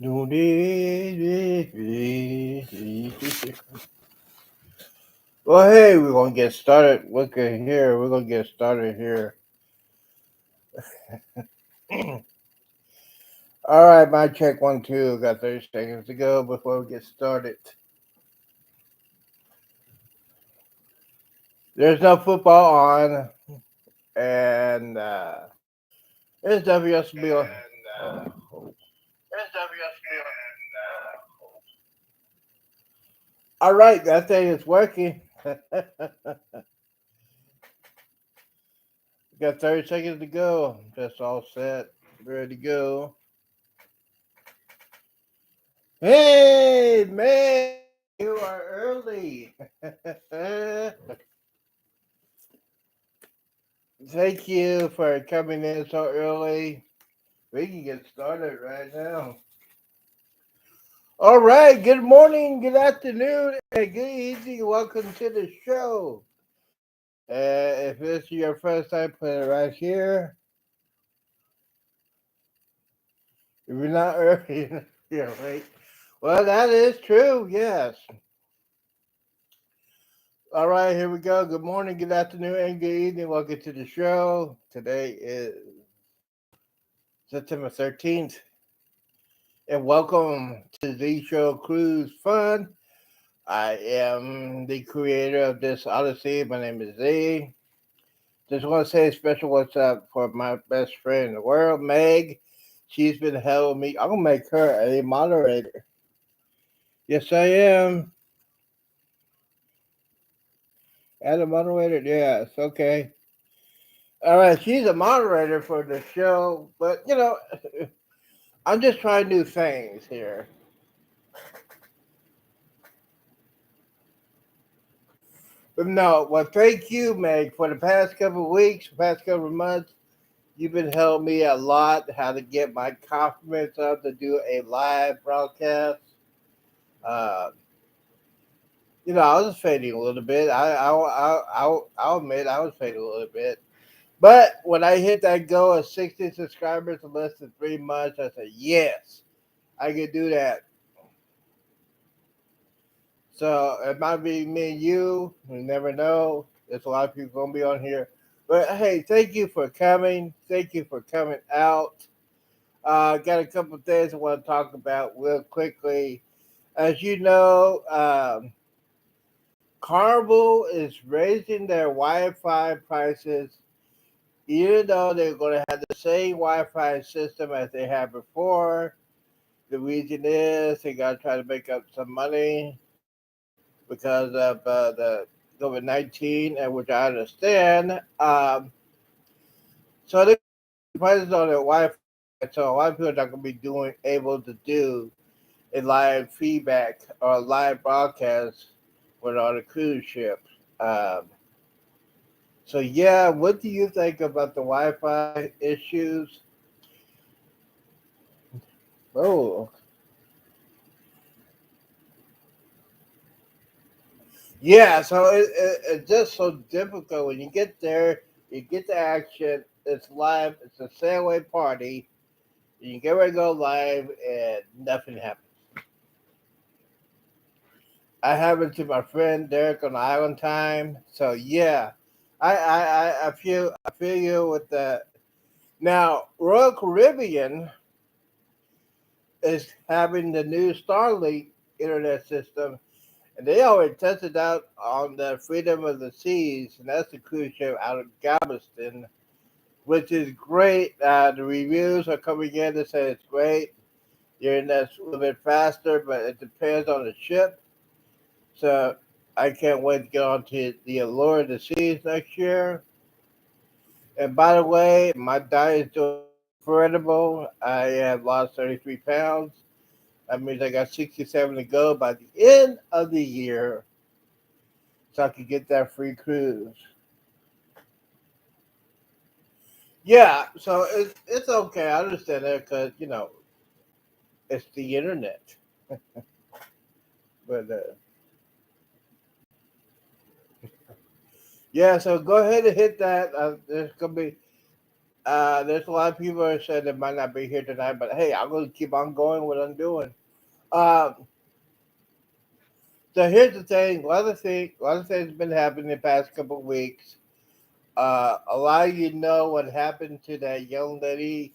Well, hey, we're gonna get started. Look at here. We're gonna get started here. All right, my check 1 2. Got 30 seconds to go before we get started. There's no football on, and there's WSB on. All right, that thing is working. Got 30 seconds to go. That's all set. Ready to go. Hey, man, you are early. Thank you for coming in so early. We can get started right now. All right. Good morning, good afternoon, and good evening. Welcome to the show. If this is your first time, put it right here. If you're not early, you're late. Well, that is true. Yes. All right. Here we go. Good morning, good afternoon, and good evening. Welcome to the show. Today is September 13th. And welcome to the show Cruise Fun. I am the creator of this Odyssey. My name is Z. Just want to say a special what's up for my best friend in the world, Meg. She's been helping me. I'm going to make her a moderator. Yes, I am. Add a moderator? Yes, okay. All right, she's a moderator for the show, but I'm just trying new things here. But no, well, thank you, Meg, for the past couple of weeks, past couple of months. You've been helping me a lot how to get my confidence up to do a live broadcast. Uh, I was fading a little bit. I'll admit I was fading a little bit. But when I hit that goal of 60 subscribers in less than 3 months, I said, yes, I can do that. So it might be me and you. We never know. There's a lot of people going to be on here. But hey, thank you for coming. Thank you for coming out. Got a couple of things I want to talk about real quickly. As you know, Carnival is raising their Wi-Fi prices, even though they're going to have the same Wi-Fi system as they had before. The reason is they got to try to make up some money because of the COVID-19, and which I understand. So they prices on their Wi-Fi, so a lot of people are not going to be able to do a live feedback or a live broadcast when on a cruise ship. Um, so yeah, what do you think about the Wi-Fi issues? Oh, yeah. So it's just so difficult when you get there. You get the action. It's live. It's a sailaway party. You get ready to go live, and nothing happens. I happened to my friend Derek on Island Time. So yeah, I feel you with that. Now Royal Caribbean is having the new Starlink internet system, and they already tested out on the Freedom of the Seas, and that's the cruise ship out of Galveston, which is great. The reviews are coming in to say it's great. Your internet's a little bit faster, but it depends on the ship. So I can't wait to get on to the Allure of the Seas next year. And by the way, my diet is doing incredible. I have lost 33 pounds. That means I got 67 to go by the end of the year so I can get that free cruise. Yeah, so it's okay. I understand that because, it's the internet. But yeah, so go ahead and hit that. There's going to be There's a lot of people that said they might not be here tonight, but hey, I'm going to keep on going what I'm doing. Um, so here's the thing. A lot of things have been happening the past couple of weeks. A lot of you know what happened to that young lady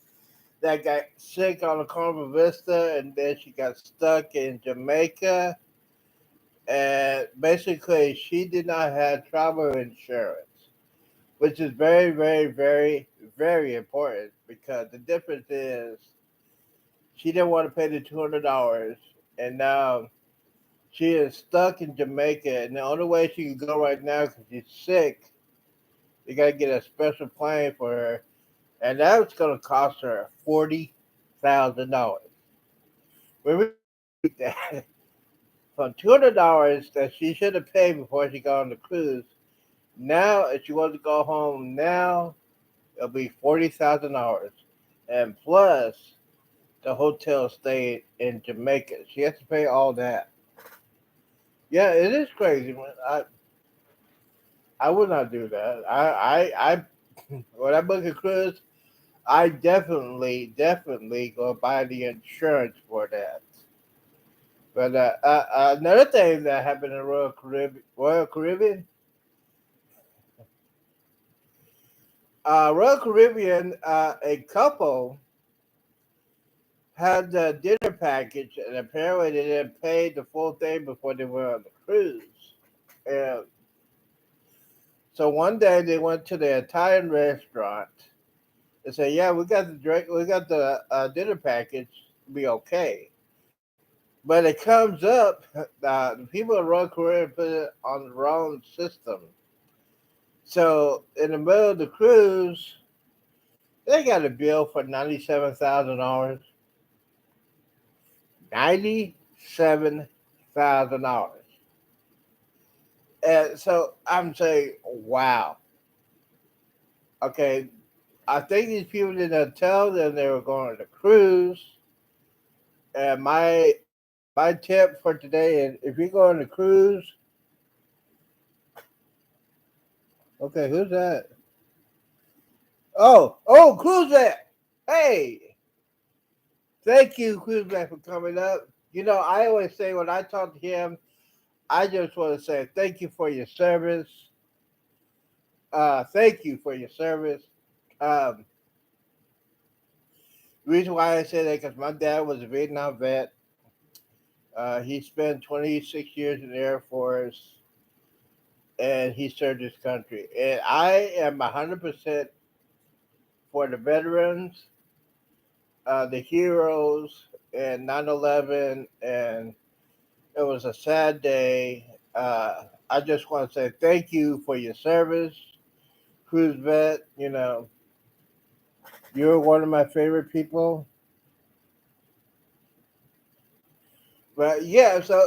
that got sick on the Carnival Vista, and then she got stuck in Jamaica. And basically, she did not have travel insurance, which is very, very, very, very important because the difference is she didn't want to pay the $200, and now she is stuck in Jamaica, and the only way she can go right now because she's sick, they got to get a special plane for her, and that's going to cost her $40,000. When we that from $200 that she should have paid before she got on the cruise, now if she wants to go home now, it'll be $40,000, and plus the hotel stay in Jamaica. She has to pay all that. Yeah, it is crazy, man. I would not do that. When I book a cruise, I definitely go buy the insurance for that. But another thing that happened in Royal Caribbean, Royal Caribbean, a couple had the dinner package, and apparently they didn't pay the full thing before they went on the cruise. And so one day they went to the Italian restaurant. They said, "Yeah, we got the dinner package. Be okay." But it comes up, the people at Royal Caribbean put it on the wrong system. So in the middle of the cruise, they got a bill for $97,000. $97,000. And so I'm saying, wow. Okay, I think these people didn't tell them they were going on a cruise. And my tip for today is if you go on a cruise, okay, who's that? Cruise Vet. Hey, thank you, Cruise Vet, for coming up. You know, I always say when I talk to him, I just want to say thank you for your service. Thank you for your service. Um, reason why I say that because my dad was a Vietnam vet. He spent 26 years in the Air Force, and he served his country. And I am 100% for the veterans, the heroes, and 9/11. And it was a sad day. I just want to say thank you for your service, cruise vet. You know, you're one of my favorite people. But yeah, so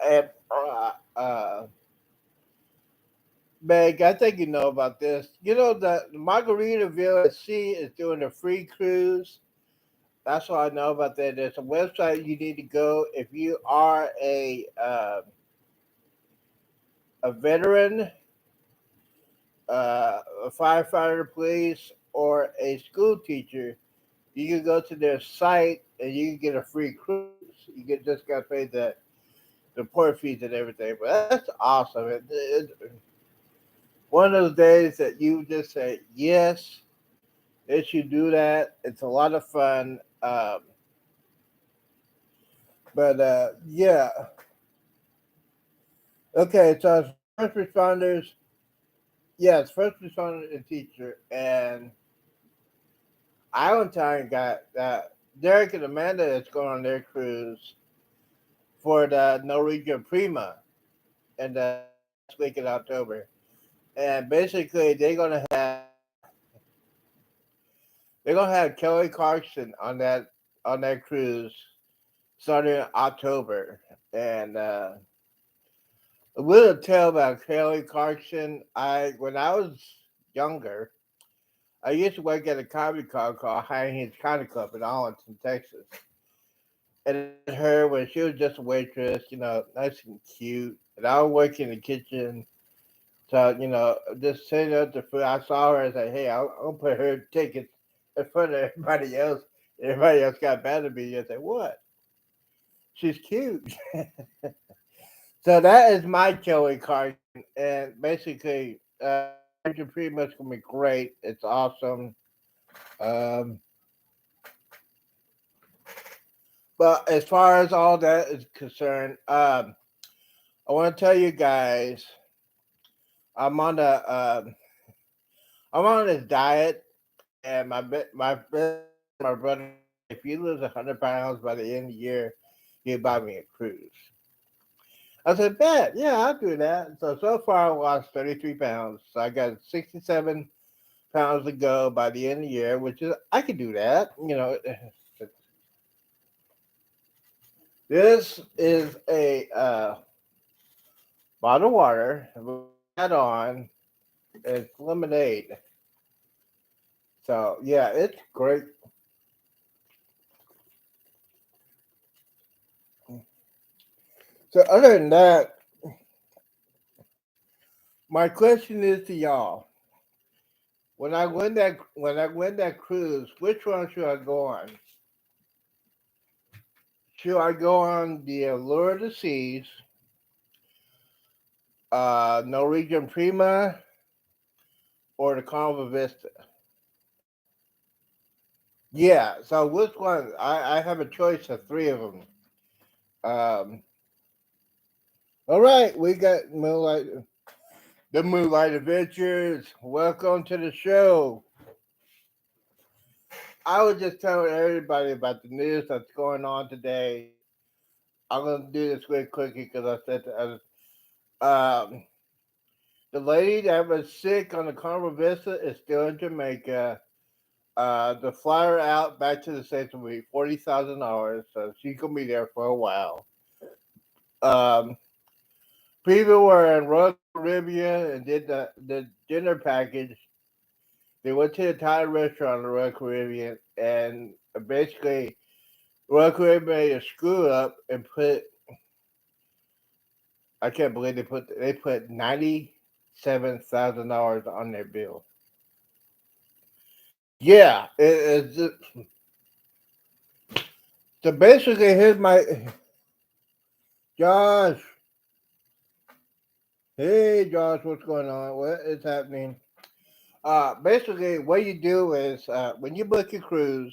and Meg, I think you know about this. You know the Margaritaville at Sea is doing a free cruise. That's all I know about that. There's a website you need to go if you are a veteran, a firefighter, police, or a school teacher. You can go to their site and you can get a free cruise. You get just got to pay the port fees and everything. But that's awesome. One of those days that you just say yes, they should do that. It's a lot of fun. But yeah, okay. So as first responders, yes, first responder and teacher, and Island Time got Derek and Amanda that's going on their cruise for the Norwegian Prima in the last week in October, and basically they're gonna have Kelly Clarkson on that cruise starting in October, and a little tale about Kelly Clarkson. I when I was younger, I used to work at a comedy club called High Hinge Comedy Club in Arlington, Texas. And I met her when she was just a waitress, you know, nice and cute. And I would work in the kitchen. So, just setting up the food, I saw her and said, hey, I'll put her tickets in front of everybody else. Everybody else got mad at me. I said, what? She's cute. So that is my Joey Carson. And basically, you're pretty much going to be great. It's awesome. Um, but as far as all that is concerned, I want to tell you guys, I'm on a, I'm on this diet, and my brother, if you lose 100 pounds by the end of the year, you buy me a cruise. I said, bet, yeah, I'll do that. So far, I lost 33 pounds. So I got 67 pounds to go by the end of the year, which is I could do that. This is a bottle of water. Add on it's lemonade. So yeah, it's great. So other than that, my question is to y'all: when I win that cruise, which one should I go on? Should I go on the Allure of the Seas, Norwegian Prima, or the Carnival Vista? Yeah. So which one? I have a choice of three of them. Um, all right, we got the Moonlight Adventures. Welcome to the show. I was just telling everybody about the news that's going on today. I'm gonna do this real quickly because I said that the lady that was sick on the Carnival Vista is still in Jamaica. The flyer out back to the States will be $40,000, so she's gonna be there for a while. Um, People were in Royal Caribbean and did the dinner package. They went to the Thai restaurant in the Royal Caribbean, and basically Royal Caribbean made a screw up and put. I can't believe they put $97,000 on their bill. Yeah, it's just, so basically here's my Josh. Hey Josh, what's going on? What is happening? Basically, what you do is when you book your cruise,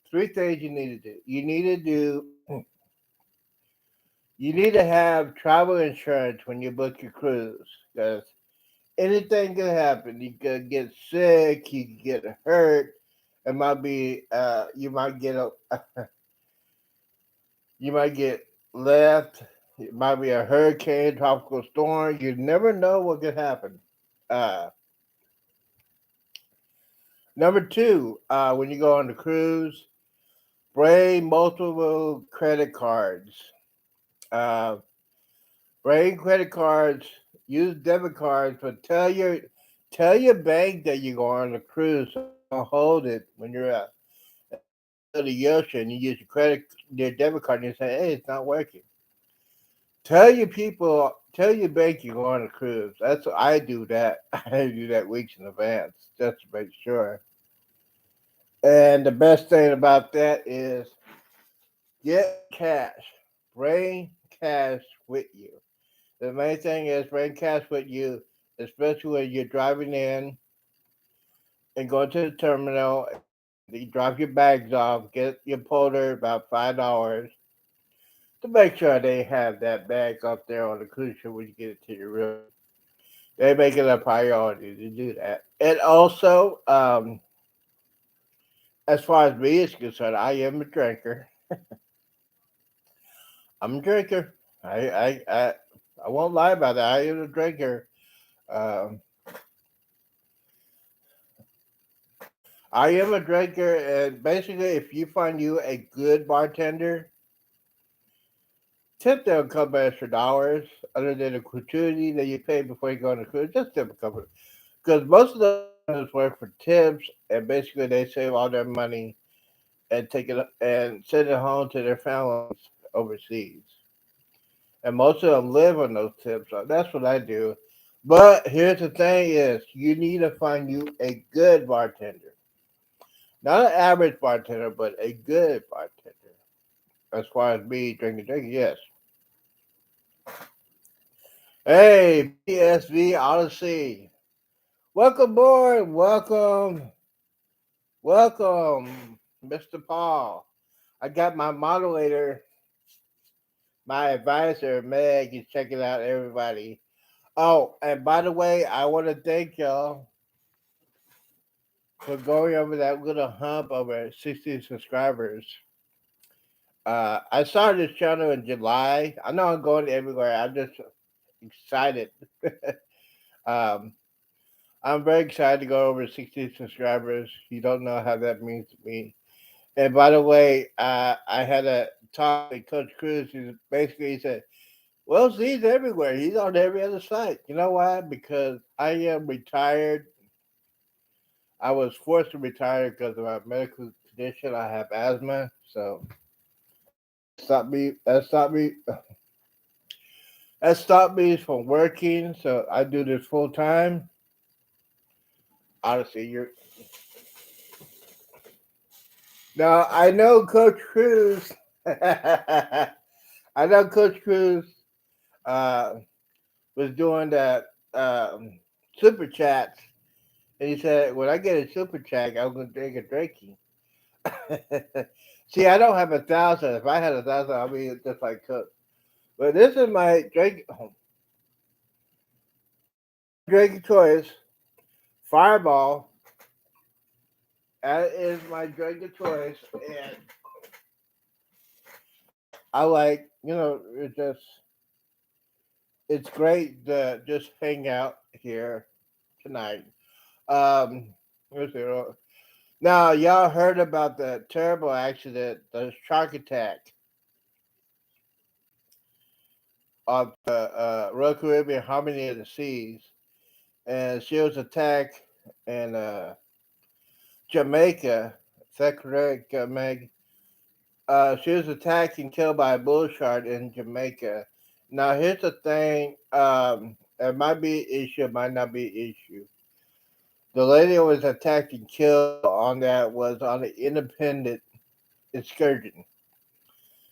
three things you need to do. You need to have travel insurance when you book your cruise because anything can happen. You could get sick, you could get hurt. It might be you might get a you might get left. It might be a hurricane, tropical storm. You never know what could happen. Uh, Number two, when you go on the cruise, bring multiple credit cards. Uh, Bring credit cards. Use debit cards, but tell your bank that you go on the cruise. So they don't hold it when you're out of the ocean. You use your debit card, and you say, "Hey, it's not working." Tell your bank you go on a cruise. That's what I do. That I do that weeks in advance just to make sure. And the best thing about that is get cash. Bring cash with you. The main thing is bring cash with you, especially when you're driving in and going to the terminal. You drop your bags off, get your porter about $5 to make sure they have that bag up there on the cruise ship when you get it to your room. They make it a priority to do that. And also, as far as me is concerned, I am a drinker. I'm a drinker. I I I, I won't lie about that. I am a drinker. Um, I am a drinker, and basically, if you find you a good bartender, tip them a couple extra dollars, other than the gratuity that you pay before you go on the cruise. Just tip a couple, because most of the bartenders work for tips, and basically they save all their money and take it and send it home to their families overseas. And most of them live on those tips. So that's what I do. But here's the thing: is you need to find you a good bartender, not an average bartender, but a good bartender. As far as me drinking, yes. Hey, PSV Odyssey, welcome aboard, welcome, Mr. Paul. I got my moderator, my advisor, Meg, is checking out everybody. Oh, and by the way, I want to thank y'all for going over that little hump over 60 subscribers. I started this channel in July. I know I'm going everywhere. I'm just excited. um, I'm very excited to go over 60 subscribers. You don't know how that means to me. And by the way, I had a talk with Coach Cruz. He said, "Well, he's everywhere. He's on every other site." You know why? Because I am retired. I was forced to retire because of my medical condition. I have asthma, so that stopped me. That stopped me from working. So I do this full time. Honestly, you're now. I know Coach Cruz. I know Coach Cruz uh, was doing that super chats, and he said, "When I get a super chat, I'm gonna drink a drinking." See, I don't have 1,000. If I had 1,000, I'd be just like Coach. But this is my drink choice, Fireball. That is my drink of choice, and I like, it's great to just hang out here tonight. Um, let's see, now y'all heard about the terrible accident, the shark attack of the Royal Caribbean Harmony of the Seas, and she was attacked in Jamaica. Is that correct, Meg? She was attacked and killed by a bull shark in Jamaica. Now, here's the thing. It might be an issue, it might not be an issue. The lady who was attacked and killed on that was on an independent excursion.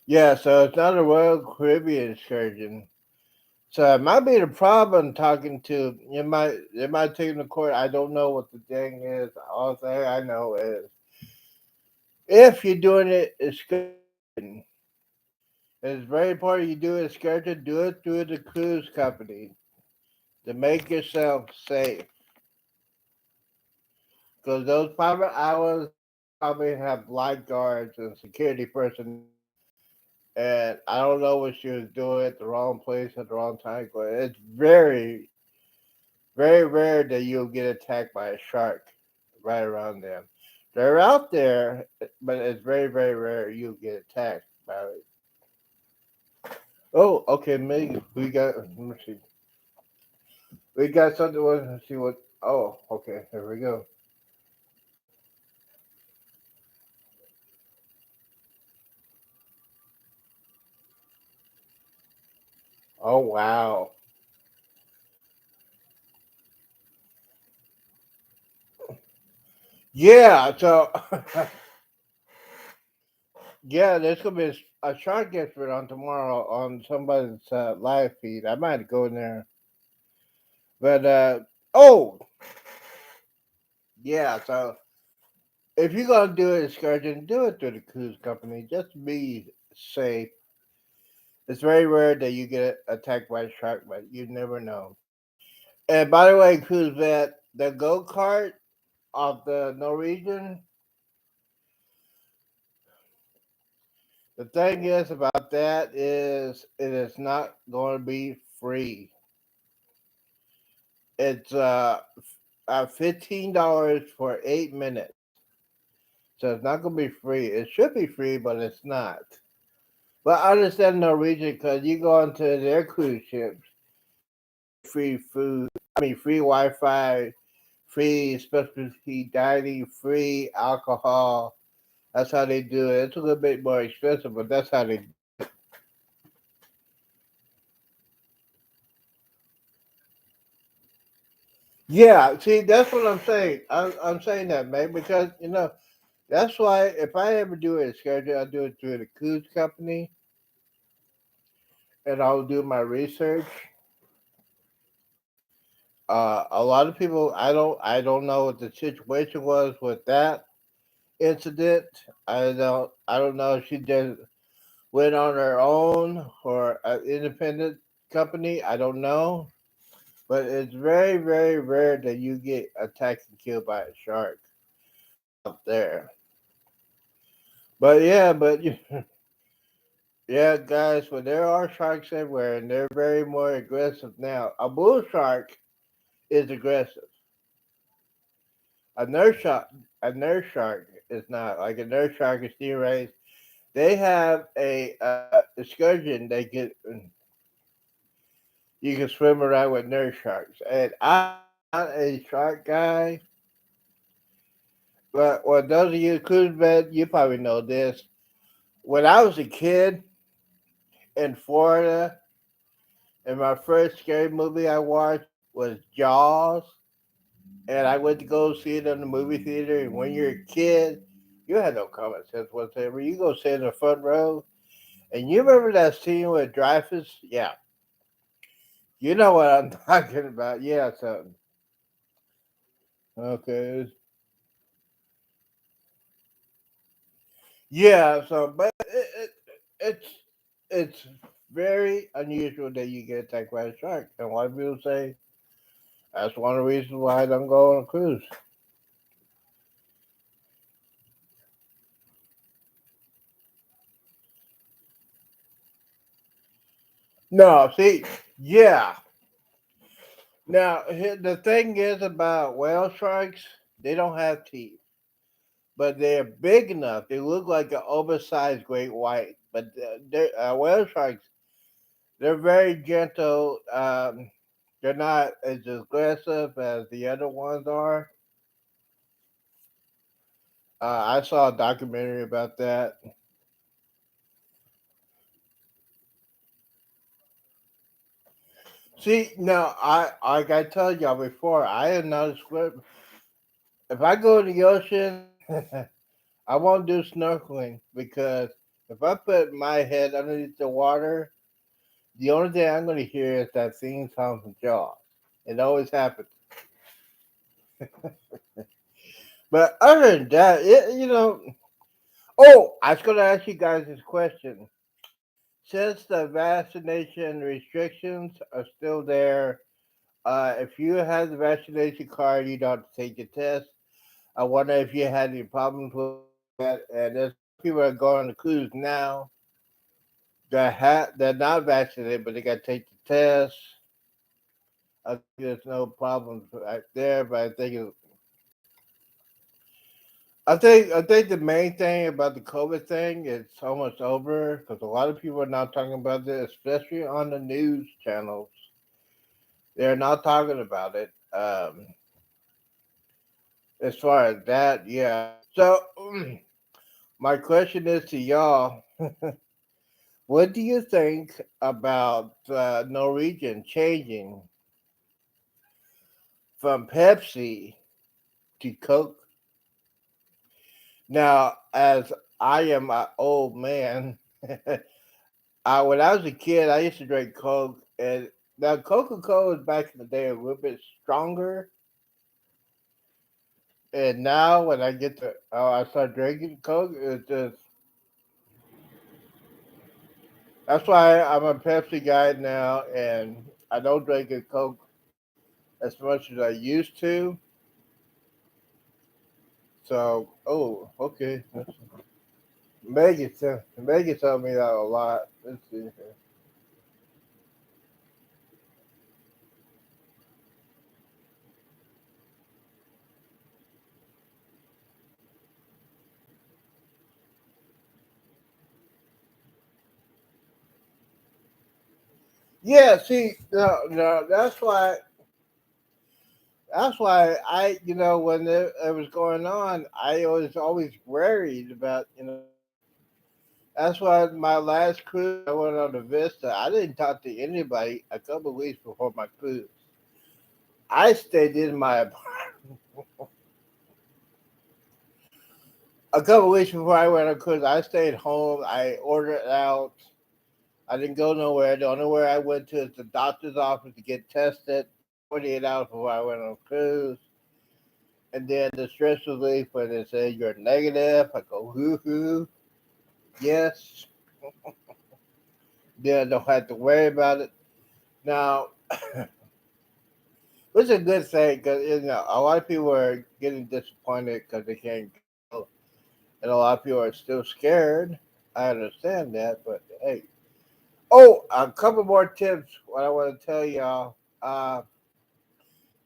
Yeah, so it's not a Royal Caribbean excursion. So it might be the problem talking to it might take them to court. I don't know what the thing is. All thing I know is if you're doing it excursion, it's very important you do it excursion, do it through the cruise company to make yourself safe. Because those private islands probably have lifeguards and security personnel. And I don't know what she was doing at the wrong place at the wrong time, but it's very, very rare that you'll get attacked by a shark right around them. They're out there, but it's very, very rare you'll get attacked by it. Oh, okay, Meg, let me see. We got something, let's see what, oh, okay, here we go. Oh, wow. Yeah, so yeah, there's gonna be a shark expert on tomorrow on somebody's live feed. I might go in there, but oh yeah. So if you're gonna do an excursion, do it through the cruise company. Just be safe. It's very rare that you get attacked by a shark, but you never know. And by the way, cruise vet, the go kart of the Norwegian. The thing is about that is it is not going to be free. It's $15 for 8 minutes. So it's not going to be free. It should be free, but it's not. But I understand Norwegian because you go onto their cruise ships, free food, free Wi Fi, free specialty dining, free alcohol. That's how they do it. It's a little bit more expensive, but that's how they. Yeah, see, that's what I'm saying. I'm saying that, man, because that's why if I ever do a schedule, I do it through the cruise company, and I'll do my research. A lot of people, I don't know what the situation was with that incident. I don't know if she just went on her own or an independent company. I don't know, but it's very, very rare that you get attacked and killed by a shark out there. But yeah, yeah, guys, but there are sharks everywhere, and they're very more aggressive now. A bull shark is aggressive. A nurse shark, a nurse shark is not like a nurse shark is stingrays. They have a excursion. You can swim around with nurse sharks, and I'm not a shark guy. But well, those of you cruise vet, you probably know this. When I was a kid in Florida, and my first scary movie I watched was Jaws, and I went to go see it in the movie theater. And when you're a kid, you had no common sense whatsoever. You go sit in the front row, and you remember that scene with Dreyfus? Yeah, you know what I'm talking about. Yeah, so okay, yeah. So, but it's it's very unusual that you get attacked by a shark, and a lot of people say that's one of the reasons why I don't go on a cruise. No, see, yeah. Now, the thing is about whale sharks, they don't have teeth, but they're big enough. They look like an oversized great white, but whale sharks, they're very gentle. They're not as aggressive as the other ones are. I saw a documentary about that. See, now like I told y'all before, I am not a swim. If I go to the ocean, I won't do snorkeling because if I put my head underneath the water, the only thing I'm going to hear is that theme song from Jaws. It always happens. But other than that, oh, I was going to ask you guys this question. Since the vaccination restrictions are still there, if you have the vaccination card, you don't have to take the test. I wonder if you had any problems with that. And there's a lot of people that go on the cruise now they're not vaccinated, but they got to take the test. I think there's no problems right there, but I think the main thing about the COVID thing is almost over because a lot of people are not talking about this, especially on the news channels. They're not talking about it. As far as that, yeah. So my question is to y'all: what do you think about Norwegian changing from Pepsi to Coke? Now, as I am an old man, when I was a kid, I used to drink Coke, and now Coca Cola back in the day a little bit stronger, and now when I start drinking Coke, it's just that's why I'm a Pepsi guy now, and I don't drink a Coke as much as I used to. So, oh, okay. Megan told me that a lot. Let's see here. Yeah, see, no, no, that's why when it was going on, I was always worried about. That's why my last cruise, I went on the Vista. I didn't talk to anybody a couple of weeks before my cruise. I stayed in my apartment a couple weeks before I went on a cruise. I stayed home. I ordered out. I didn't go nowhere. The only where I went to is the doctor's office to get tested 48 hours before I went on a cruise. And then the stress relief when they say you're negative, I go, hoo hoo, yes. Then I don't have to worry about it. Now, which is a good thing because a lot of people are getting disappointed because they can't go, and a lot of people are still scared. I understand that, but hey. Oh, a couple more tips. What I want to tell y'all. Uh,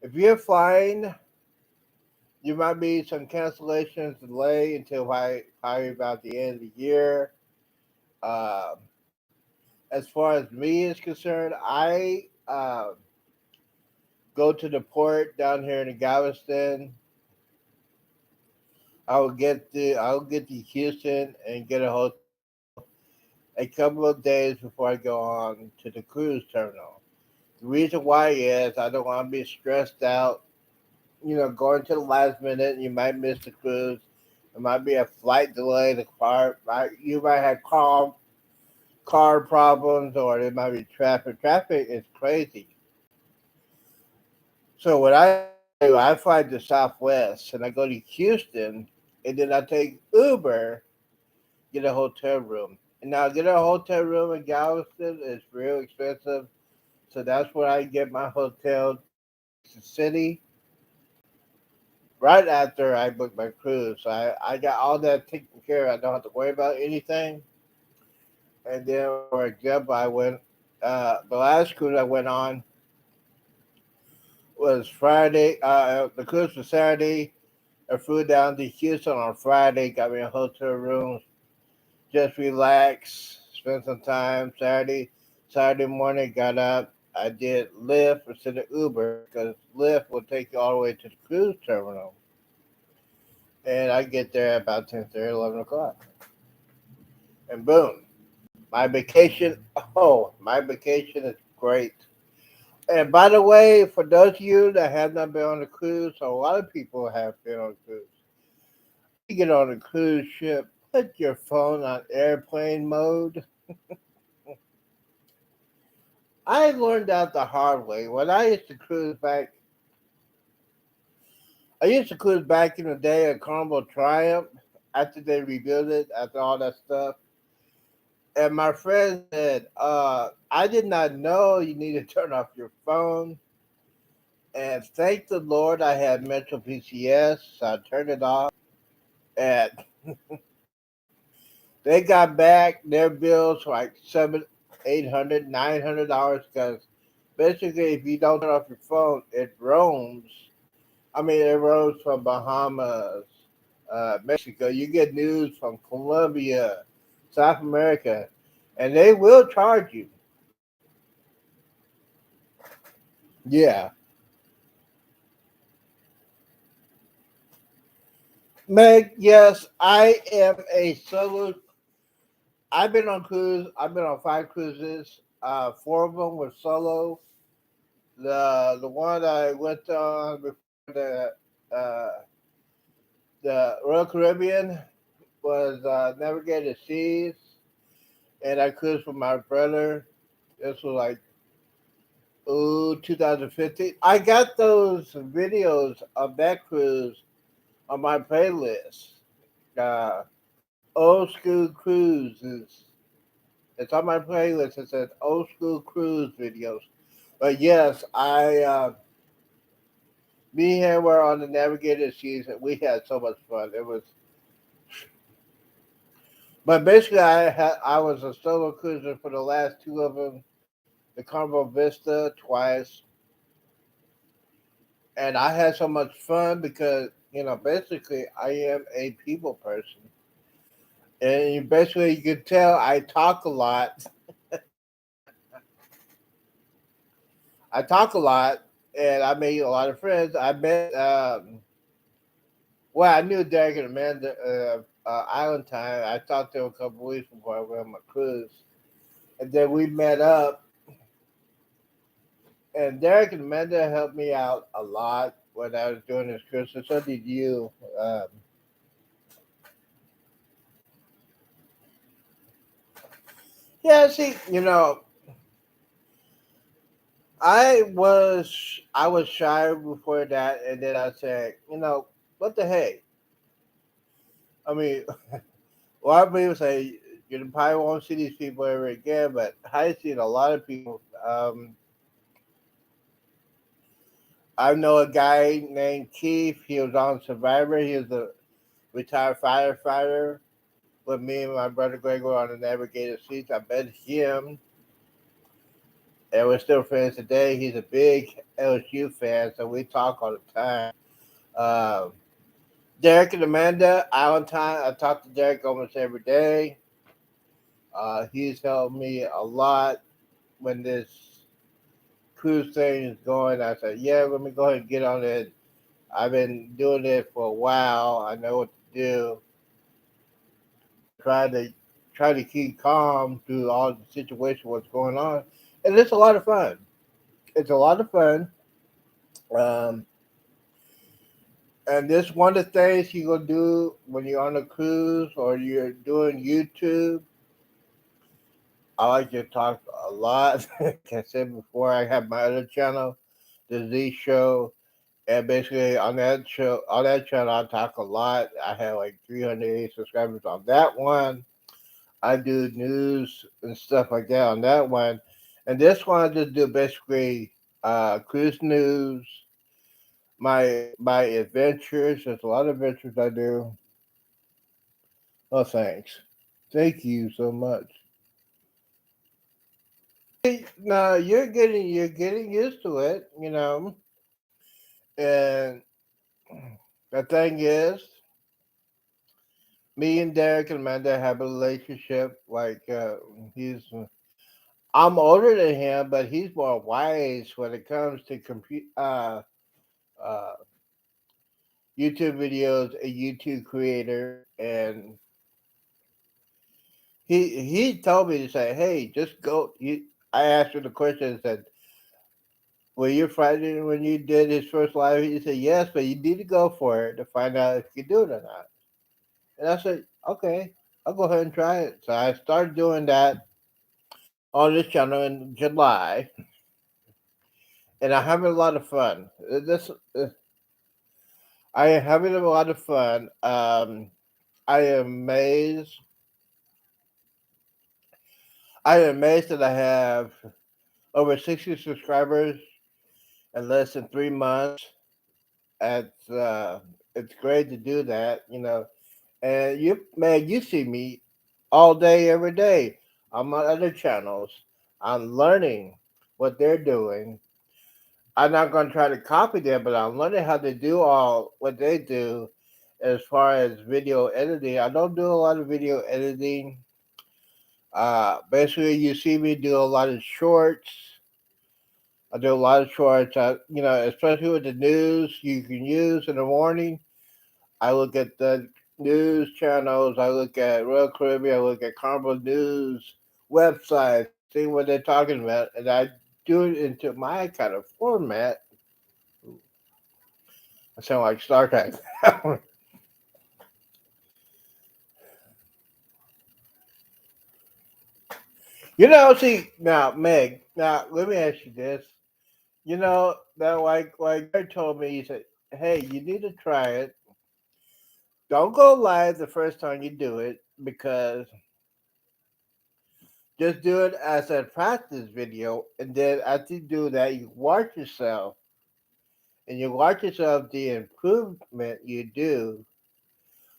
if you're flying, you might be some cancellations delay until probably about the end of the year. Uh, as far as me is concerned, I go to the port down here in Galveston. I'll get to Houston and get a hotel a couple of days before I go on to the cruise terminal. The reason why is I don't want to be stressed out. Going to the last minute, you might miss the cruise. There might be a flight delay. You might have car problems, or there might be traffic. Traffic is crazy. So what I do, I fly to Southwest and I go to Houston, and then I take Uber, get a hotel room. And now get a hotel room in Galveston is real expensive. So that's where I get my hotel to the city right after I book my cruise. So I got all that taken care of. I don't have to worry about anything. And then, for example, the last cruise I went on was Friday. The cruise was Saturday. I flew down to Houston on Friday, got me a hotel room, just relax, spend some time. Saturday morning, got up. I did Lyft instead of Uber because Lyft will take you all the way to the cruise terminal. And I get there about 10:30, 11 o'clock. And boom, my vacation. Oh, my vacation is great. And by the way, for those of you that have not been on a cruise, a lot of people have been on a cruise. You get on a cruise ship, put your phone on airplane mode. I learned that the hard way. I used to cruise back in the day at Carnival Triumph after they rebuilt it, after all that stuff. And my friend said, I did not know you need to turn off your phone. And thank the Lord I had mental PCS. So I turned it off. And they got back their bills for like $700, $800, $900 because basically if you don't turn off your phone, it roams. I mean, it roams from Bahamas, Mexico. You get news from Colombia, South America, and they will charge you. Yeah. Meg, yes, I am a solo. I've been on cruise. I've been on 5 cruises. Four of them were solo. The one I went on before uh, the Royal Caribbean was Navigated Seas, and I cruised with my brother. This was like 2015. I got those videos of that cruise on my playlist. Uh, Old School Cruises. It's on my playlist. It says Old School Cruise videos. But yes, me and were on the Navigator season. We had so much fun. But basically, I was a solo cruiser for the last two of them. The Carnival Vista twice, and I had so much fun because basically I am a people person, and you can tell I talk a lot. I talk a lot, and I made a lot of friends. I met well, I knew Derek and Amanda Island Time. I talked to them a couple of weeks before I went on my cruise, and then we met up, And Derek and Amanda helped me out a lot when I was doing this cruise, and so did you. Um, yeah, see, I was shy before that, and then I said, what the heck? I mean, a lot of people say you probably won't see these people ever again, but I've seen a lot of people. I know a guy named Keith. He was on Survivor. He was a retired firefighter with me and my brother Greg were on the navigator seats. I met him, and we're still friends today. He's a big LSU fan, so we talk all the time. Um, Derek and Amanda, I talk to Derek almost every day. He's helped me a lot when this cruise thing is going. I said, yeah, let me go ahead and get on it. I've been doing it for a while. I know what to do. Try to try to keep calm through all the situation, what's going on, and it's a lot of fun. It's a lot of fun. Um, and this one of the things you gonna do when you're on a cruise or you're doing YouTube. I like to talk a lot. Like I said before, I have my other channel, the Z Show, and basically on that channel, I talk a lot. I have like 380 subscribers on that one. I do news and stuff like that on that one, and this one I just do basically cruise news, my adventures. There's a lot of adventures I do. Oh, thanks, thank you so much. No, you're getting used to it, and the thing is, me and Derek and Amanda have a relationship. Like he's, I'm older than him, but he's more wise when it comes to uh, YouTube videos. A YouTube creator, and he told me to say, "Hey, just go." I asked him the question and said, "Were you frightened when you did his first live?" He said, "Yes, but you need to go for it to find out if you can do it or not." And I said, "Okay, I'll go ahead and try it." So I started doing that on this channel in July, and I'm having a lot of fun. I am having a lot of fun. I am amazed. I am amazed that I have over 60 subscribers in less than 3 months. It's it's great to do that. And you see me all day, every day on my other channels. I'm learning what they're doing. I'm not going to try to copy them, but I'm learning how to do all what they do as far as video editing. I don't do a lot of video editing. Basically, you see me do a lot of shorts. I do a lot of shorts. Especially with the news you can use in the morning. I look at the news channels. I look at Royal Caribbean. I look at Carnival News websites, see what they're talking about, and I do it into my kind of format. I sound like Star Trek. See now, Meg. Now let me ask you this. That like Greg told me, he said, "Hey, you need to try it. Don't go live the first time you do it because just do it as a practice video, and then after you do that, you watch yourself, and you watch yourself the improvement you do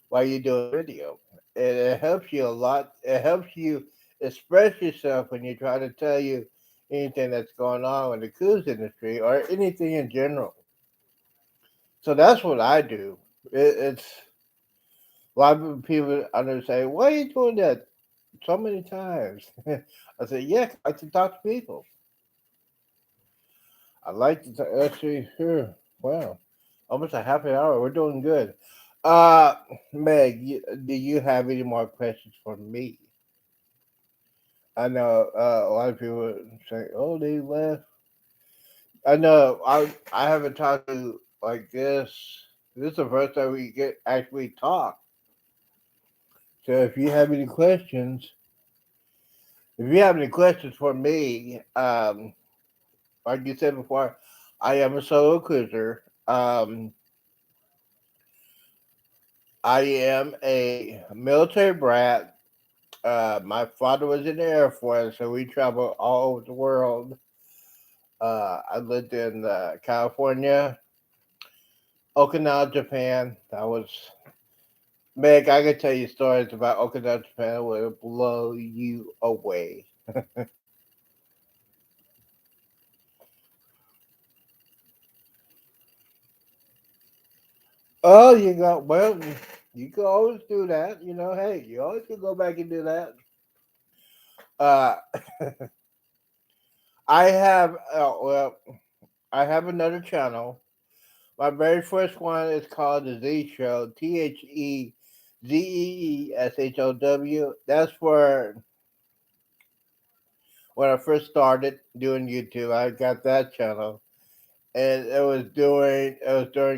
while you're doing video. And it helps you a lot. It helps you express yourself when you try to tell you anything that's going on in the cruise industry or anything in general. So that's what I do. It's a lot of people under say, "Why are you doing that so many times?" I say, "Yeah, I like to talk to people. I like to actually hear." Wow, almost a half an hour. We're doing good. Uh, Meg, do you have any more questions for me? I know a lot of people say, "Oh, they left." I know. I haven't talked to you like this. This is the first time we get actually talk. So if you have any questions for me, like you said before, I am a solo cruiser. I am a military brat. My father was in the Air Force, so we travel all over the world. I lived in California, Okinawa, Japan. That was Meg. I could tell you stories about Okinawa, Japan that would blow you away. Oh, you got well. You can always do that. You know, hey, you always can go back and do that. Uh, I have I have another channel. My very first one is called the Z Show. TheZeeshow. That's for when I first started doing YouTube. I got that channel, and it was during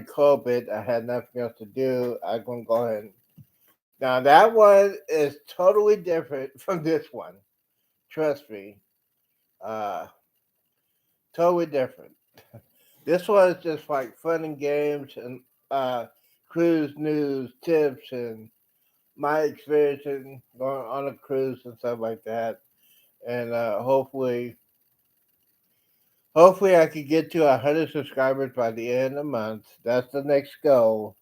COVID. I had nothing else to do. I can go ahead. Now that one is totally different from this one. Trust me, uh, totally different. This one is just like fun and games and uh, cruise news, tips, and my experience in going on a cruise and stuff like that. And hopefully I could get to 100 subscribers by the end of the month. That's the next goal.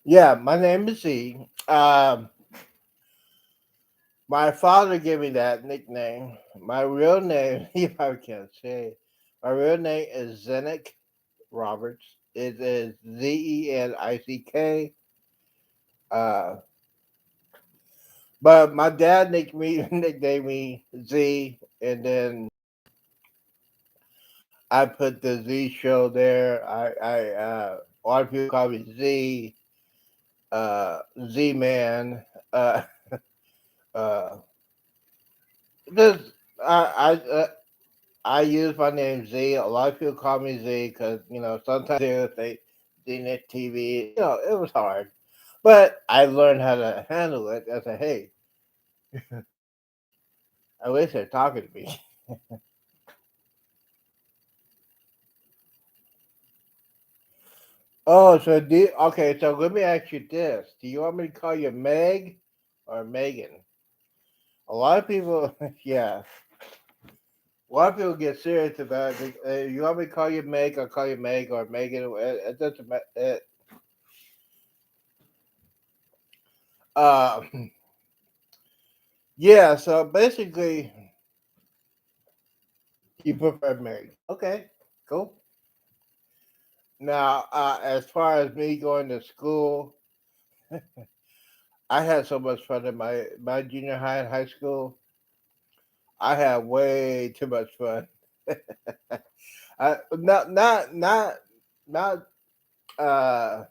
Yeah, my name is Z. My father gave me that nickname. My real name, if I can't say, my real name is Zenick Roberts. It is Zenick. Uh, but my dad nicknamed me Z, and then I put the Z show there. A lot of people call me Z, Z Man. Uh, uh, this I use my name Z. A lot of people call me Z because sometimes they Zenith TV. It was hard, but I learned how to handle it. I said, hey, at least they're talking to me. Oh, okay. So let me ask you this: do you want me to call you Meg or Megan? A lot of people, yeah, a lot of people get serious about it. You want me to call you Meg or call you Meg or Megan? It doesn't matter. Uh, yeah. So basically, you prefer Meg. Okay, cool. Now, as far as me going to school, I had so much fun in my junior high and high school. I had way too much fun. Not uh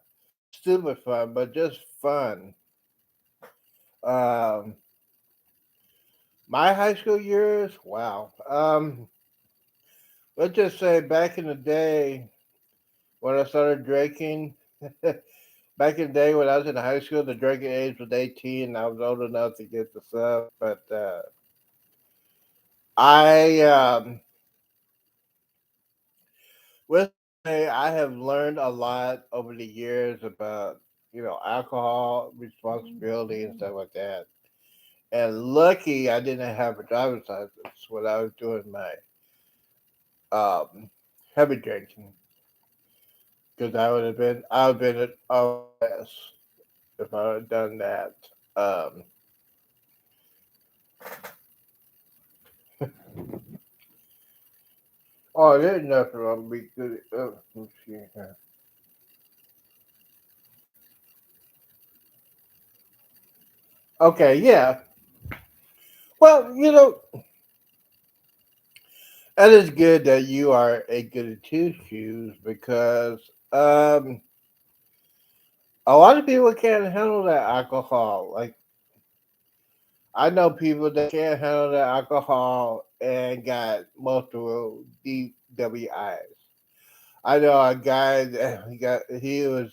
stupid fun, but just fun. Um, my high school years, wow. Let's just say back in the day when I started drinking. Back in the day when I was in high school, the drinking age was 18. I was old enough to get the stuff, but I would say I have learned a lot over the years about alcohol responsibility and stuff like that. And lucky I didn't have a driver's license when I was doing my um, heavy drinking because I would have been a mess if I had done that. Um, oh, there's nothing wrong with me. Good. Let's see here. Okay, yeah. Well, that is good that you are a good at two shoes because um, a lot of people can't handle that alcohol. Like I know people that can't handle the alcohol and got multiple DWIs. I know a guy that he was.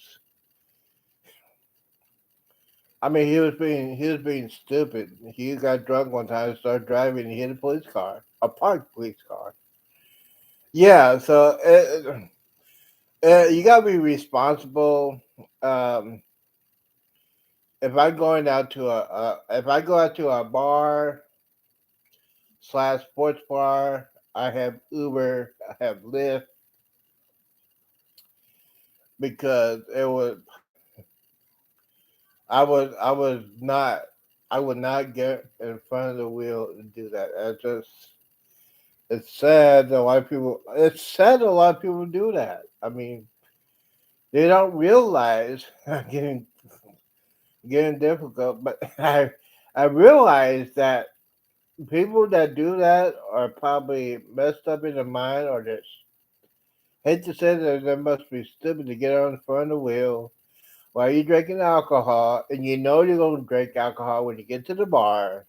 I mean, he was being stupid. He got drunk one time, and started driving, and hit a police car, a parked police car. Yeah, so you gotta be responsible. Um, if I go out to a bar slash sports bar, I have Uber, I have Lyft because it was I was not I would not get in front of the wheel and do that. It's sad that a lot of people. It's sad that a lot of people do that. I mean, they don't realize getting getting difficult, but I realize that people that do that are probably messed up in the mind, or just hate to say that they must be stupid to get on the front of the wheel while you're drinking alcohol, and you know you're going to drink alcohol when you get to the bar,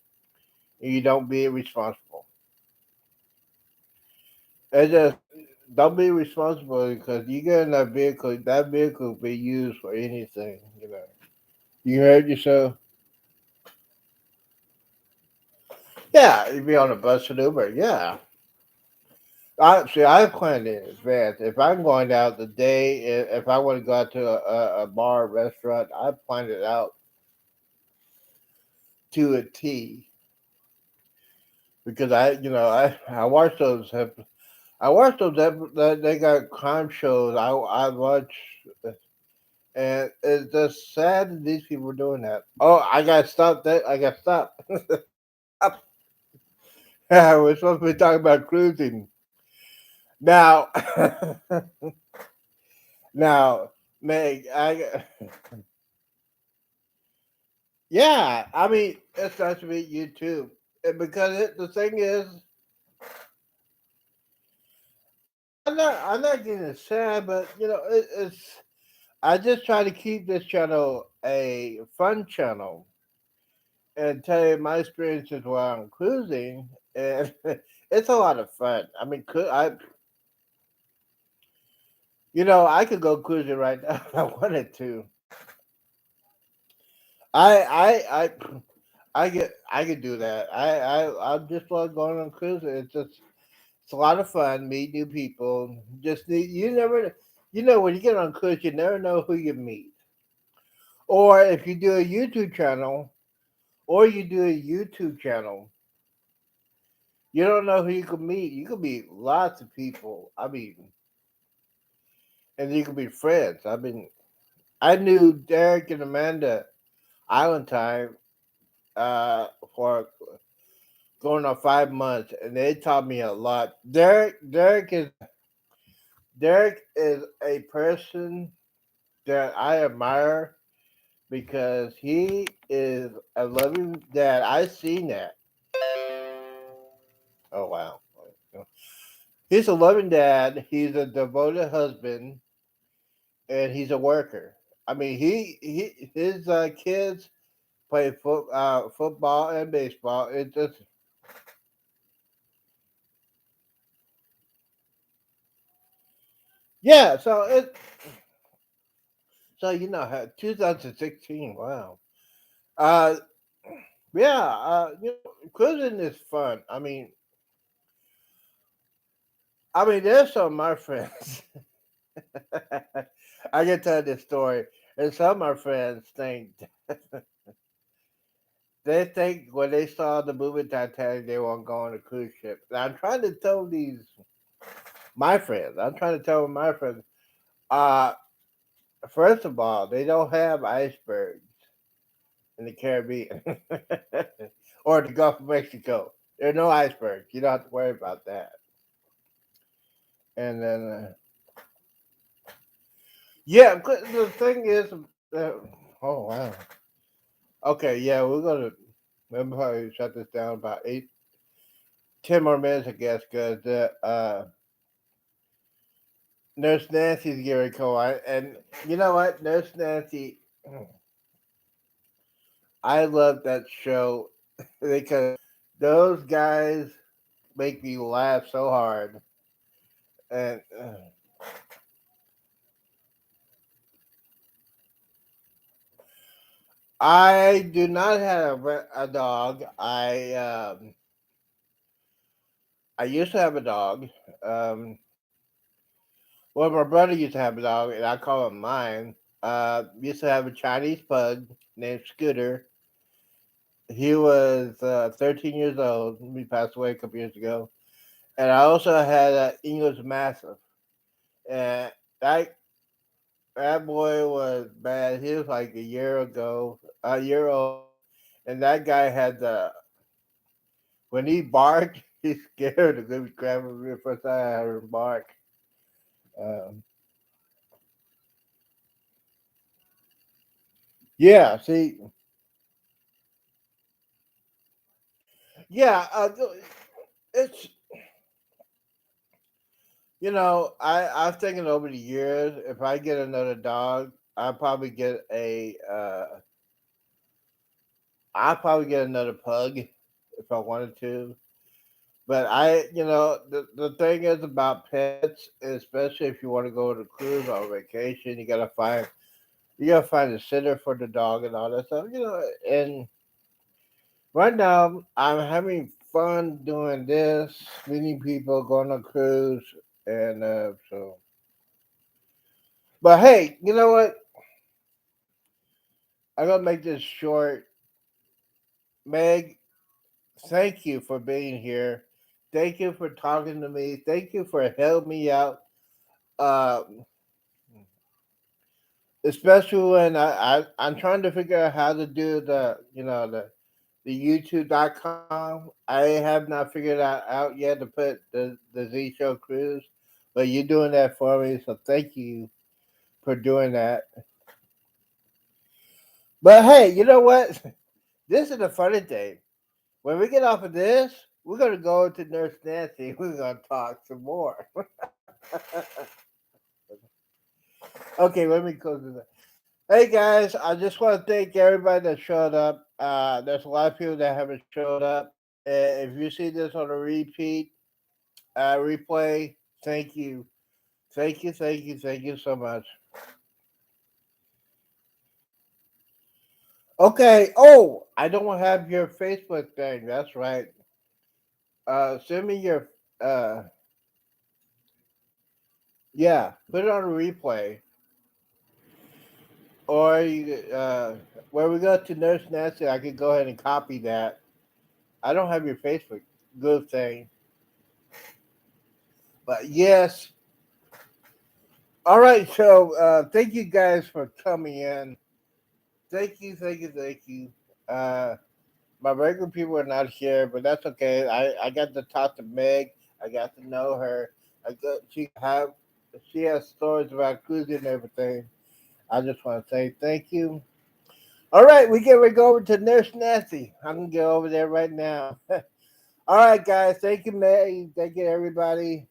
and you don't be responsible. It just don't be responsible because you get in that vehicle will be used for anything, you know. You heard yourself? Yeah, you'd be on a bus and Uber, yeah. I planned in advance. If I'm going out the day, if I want to go out to a bar, restaurant, I planned it out to a T because I watch those that they got crime shows. I watch, and it's just sad that these people are doing that. Oh, I got to stop that. I got to stop. We're supposed to be talking about cruising now. Now, Meg, yeah, I mean, it's nice to meet you too. And because the thing is, I'm not getting sad, but it's. I just try to keep this channel a fun channel and tell you my experiences while I'm cruising, and it's a lot of fun. I mean, I could go cruising right now if I wanted to. I I I I could do that. I just love going on cruising. It's a lot of fun. Meet new people. You never when you get on cruise, you never know who you meet. Or if you do a YouTube channel, or you do a YouTube channel, you don't know who you could meet. You could meet lots of people. I mean, and you could be friends. I mean, I knew Derek and Amanda Island Time for going on 5 months, and they taught me a lot. Derek is a person that I admire because he is a loving dad. I seen that. Oh wow. He's a loving dad. He's a devoted husband, and he's a worker. I mean, his kids play football and baseball. It just yeah. So 2016. Wow. Uh, yeah. Cruising is fun. I mean, there's some of my friends. I can tell this story. And some of my friends they think when they saw the movie Titanic, they want to go on a cruise ship. And I'm trying to tell my friends. I'm trying to tell my friends. Uh, First of all, they don't have icebergs in the Caribbean or the Gulf of Mexico. There are no icebergs. You don't have to worry about that. And then, yeah, the thing is, uh, oh wow. Okay, yeah, we're gonna. We'll probably shut this down about 10 more minutes, I guess, because Nurse Nancy's getting cold. And you know what, Nurse Nancy, I love that show. because those guys make me laugh so hard. And I do not have a dog. I used to have a dog. Um, well, my brother used to have a dog, and I call him mine. Used to have a Chinese pug named Scooter. He was 13 years old. He passed away a couple years ago. And I also had an English Mastiff. And that that boy was bad. He was like a year old, and that guy had the when he barked, he scared the living crap out of me the first time I heard him bark. Um, yeah, see, yeah, it's I've taken over the years. If I get another dog, I'll probably get another pug if I wanted to. But the thing is about pets, especially if you want to go on a cruise or vacation, you gotta find a sitter for the dog and all that stuff. And right now I'm having fun doing this, meeting people, going on a cruise, and so. But hey, you know what? I'm gonna make this short. Meg, thank you for being here. Thank you for talking to me. Thank you for helping me out. Um, Especially when I'm trying to figure out how to do the YouTube.com. I have not figured that out yet to put the Z Show Cruise, but you're doing that for me, so thank you for doing that. But hey, you know what? This is a funny thing. When we get off of this, we're gonna go to Nurse Nancy. We're gonna talk some more. Okay, let me close this. Hey guys, I just want to thank everybody that showed up. There's a lot of people that haven't showed up. If you see this on a repeat, replay, thank you. Thank you, thank you, thank you so much. Okay. Oh, I don't have your Facebook thing. That's right. Send me your, uh, yeah, put it on a replay. Or where we go to Nurse Nancy, I could go ahead and copy that. I don't have your Facebook good thing. But yes, all right, so thank you guys for coming in. Thank you, thank you, thank you. Uh, my regular people are not here, but that's okay. I got to talk to Meg. I got to know her. She has stories about cruising and everything. I just want to say thank you. All right, we get ready to go over to Nurse Nancy. I'm gonna get over there right now. All right, guys. Thank you, Meg. Thank you, everybody.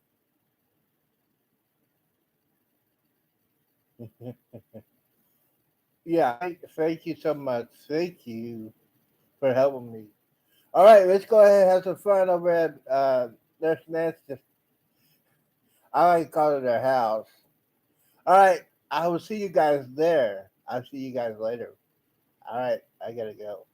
Yeah, thank you so much. Thank you for helping me. All right, let's go ahead and have some fun over at Nurse Nancy. I like to call it their house. All right, I will see you guys there. I'll see you guys later. All right, I gotta go.